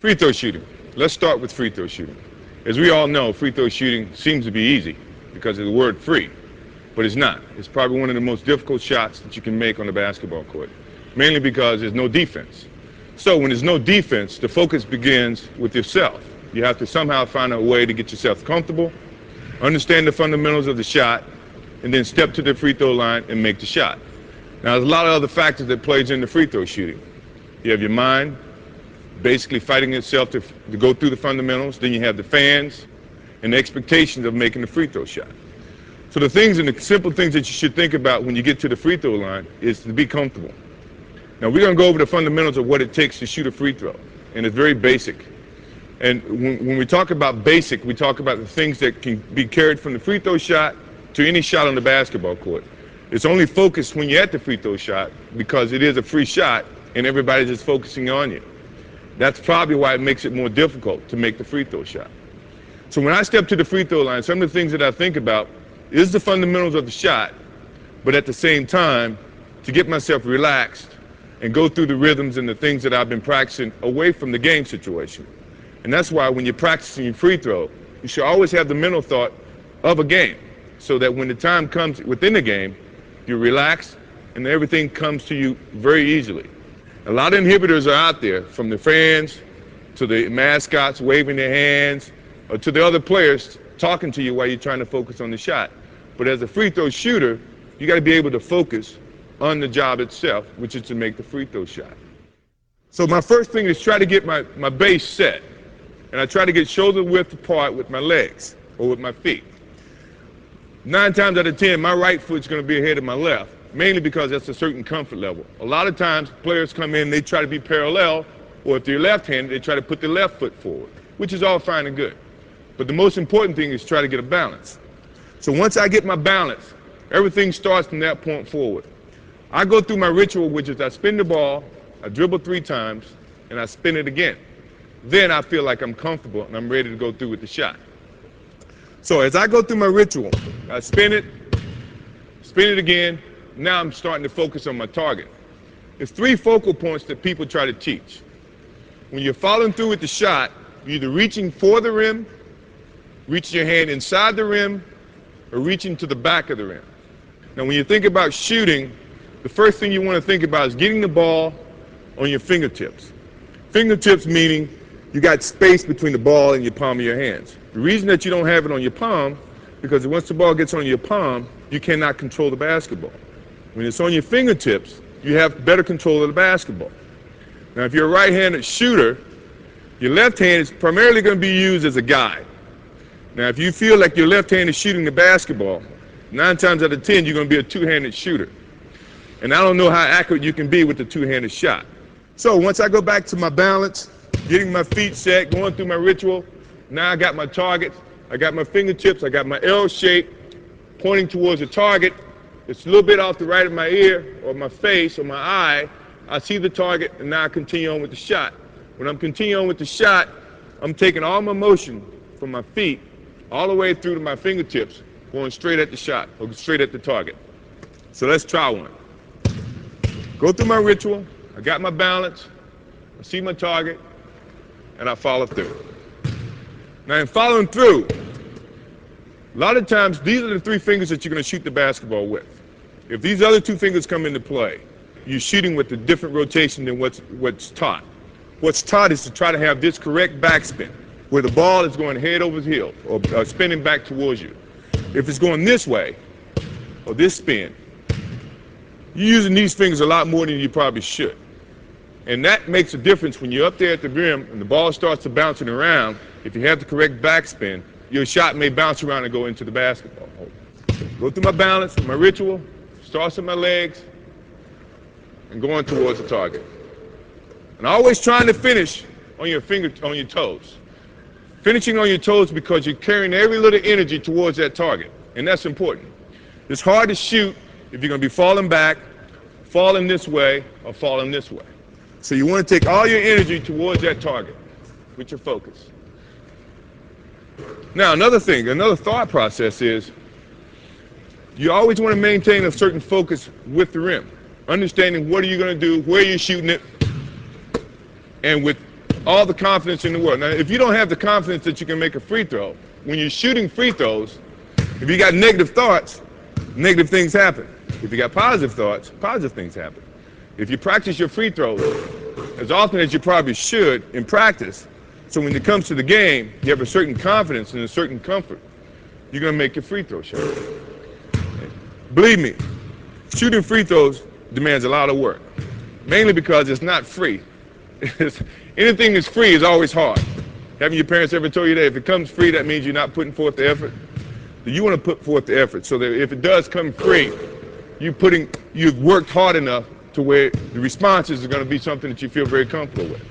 Free throw shooting. Let's start with free throw shooting. As we all know, free throw shooting seems to be easy because of the word free, but it's not. It's probably one of the most difficult shots that you can make on the basketball court, mainly because there's no defense. So when there's no defense, the focus begins with yourself. You have to somehow find a way to get yourself comfortable, understand the fundamentals of the shot, and then step to the free throw line and make the shot. Now, there's a lot of other factors that plays into free throw shooting. You have your mind basically fighting itself to go through the fundamentals. Then you have the fans and the expectations of making the free throw shot. So the things and the simple things that you should think about when you get to the free throw line is to be comfortable. Now, we're going to go over the fundamentals of what it takes to shoot a free throw, and it's very basic. And when we talk about basic, we talk about the things that can be carried from the free throw shot to any shot on the basketball court. It's only focused when you're at the free throw shot because it is a free shot and everybody's just focusing on you. That's probably why it makes it more difficult to make the free throw shot. So when I step to the free throw line, some of the things that I think about is the fundamentals of the shot, but at the same time, to get myself relaxed and go through the rhythms and the things that I've been practicing away from the game situation. And that's why when you're practicing your free throw, you should always have the mental thought of a game, so that when the time comes within the game, you're relaxed and everything comes to you very easily. A lot of inhibitors are out there, from the fans to the mascots waving their hands, or to the other players talking to you while you're trying to focus on the shot. But as a free throw shooter, you got to be able to focus on the job itself, which is to make the free throw shot. So my first thing is try to get my base set. And I try to get shoulder width apart with my legs or with my feet. 9 times out of 10, my right foot's going to be ahead of my left, mainly because that's a certain comfort level. A lot of times players come in, they try to be parallel, or if they're left-handed, they try to put their left foot forward, which is all fine and good. But the most important thing is try to get a balance. So once I get my balance, everything starts from that point forward. I go through my ritual, which is I spin the ball, I dribble 3 times, and I spin it again. Then I feel like I'm comfortable and I'm ready to go through with the shot. So as I go through my ritual, I spin it again. Now I'm starting to focus on my target. There's 3 focal points that people try to teach. When you're following through with the shot, you're either reaching for the rim, reaching your hand inside the rim, or reaching to the back of the rim. Now when you think about shooting, the first thing you want to think about is getting the ball on your fingertips. Fingertips meaning you got space between the ball and your palm of your hands. The reason that you don't have it on your palm, because once the ball gets on your palm, you cannot control the basketball. When it's on your fingertips, you have better control of the basketball. Now, if you're a right-handed shooter, your left hand is primarily going to be used as a guide. Now, if you feel like your left hand is shooting the basketball, 9 times out of 10, you're going to be a 2-handed shooter. And I don't know how accurate you can be with the 2-handed shot. So once I go back to my balance, getting my feet set, going through my ritual, now I got my target, I got my fingertips, I got my L shape pointing towards the target. It's a little bit off the right of my ear or my face or my eye. I see the target, and now I continue on with the shot. When I'm continuing on with the shot, I'm taking all my motion from my feet all the way through to my fingertips, going straight at the shot or straight at the target. So let's try one. Go through my ritual, I got my balance, I see my target, and I follow through. Now in following through, a lot of times these are the 3 fingers that you're going to shoot the basketball with. If these other 2 fingers come into play, you're shooting with a different rotation than what's taught. What's taught is to try to have this correct backspin, where the ball is going head over heels or spinning back towards you. If it's going this way, or this spin, you're using these fingers a lot more than you probably should. And that makes a difference when you're up there at the rim and the ball starts to bouncing around. If you have the correct backspin, your shot may bounce around and go into the basketball. Go through my balance, my ritual, starts with my legs, and going towards the target. And always trying to finish on your toes. Finishing on your toes because you're carrying every little energy towards that target, and that's important. It's hard to shoot if you're going to be falling back, falling this way, or falling this way. So you want to take all your energy towards that target with your focus. Now another thing, another thought process is you always want to maintain a certain focus with the rim. Understanding what are you going to do, where you're shooting it, and with all the confidence in the world. Now, if you don't have the confidence that you can make a free throw, when you're shooting free throws, if you got negative thoughts, negative things happen. If you got positive thoughts, positive things happen. If you practice your free throws as often as you probably should in practice, so when it comes to the game, you have a certain confidence and a certain comfort, you're going to make your free throw shot. Believe me, shooting free throws demands a lot of work, mainly because it's not free. Anything that's free is always hard. Haven't your parents ever told you that if it comes free, that means you're not putting forth the effort? You want to put forth the effort so that if it does come free, you've worked hard enough to where the responses are going to be something that you feel very comfortable with.